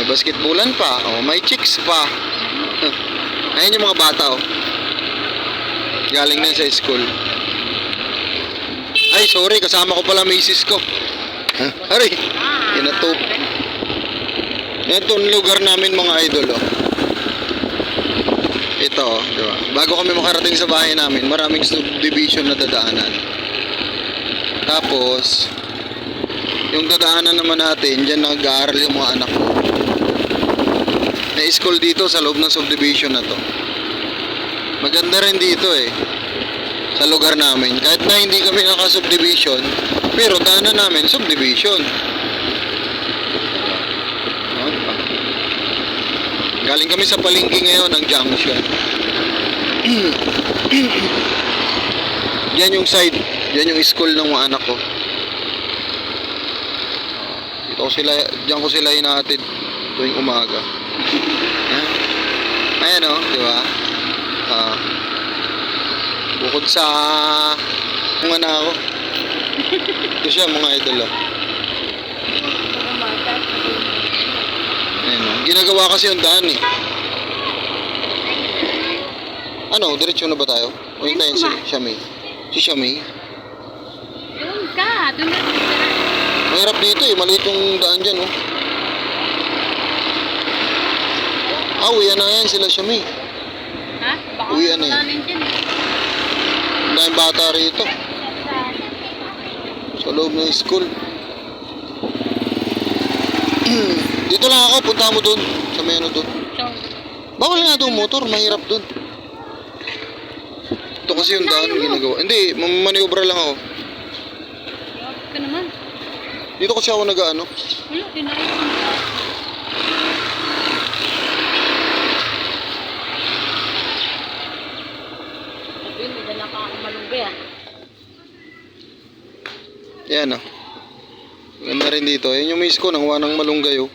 May basketballan pa. Oh, may chicks pa. Ayan yung mga bata, oh. Galing na sa school. Ay, sorry. Kasama ko pala misis ko. Hari. Inatop. Ito ang lugar namin, mga idol, oh. Ito, oh, diba? Bago kami makarating sa bahay namin, maraming subdivision na dadaanan. Tapos, yung dadaanan naman natin, dyan nag-aaral yung mga anak ko. May school dito sa loob ng subdivision na to. Maganda rin dito eh, sa lugar namin. Kahit na hindi kami naka-subdivision, pero daanan namin subdivision. Galing kami sa palengke ngayon ng junction. Yan yung side, yan yung school ng mga anak ko. Dito ko sila, diyan ko sila inaatid tuwing umaga. Ayan o, di ba? Bukod sa mga anak ko. Ito siya, mga idol. Ayan o, ginagawa kasi yung daan eh. Ano, diretso na ba tayo? O hintayin si Shami? Si Shami? Doon ka, doon na. Mahirap dito eh, maliit yung daan dyan oh. Uwian na yan sila Shami. Ha? Baka Uwian na yan. namin dyan eh. Ang daming bata rito. Sa loob ng school. Dito lang ako, punta mo dun. Sa may ano dun. Bawal nga doon motor, mahirap dun. Ito kasi yung daan ginagawa. Hindi, maniobra lang ako. Bakit ka naman? Dito kasi ako nag-ano. Wala, tinayos mo. Sabi, may dala ka akong malunggay ah. Yan oh. Ganda rin dito. Yan yung miss ko, nangwa ng malunggay oh.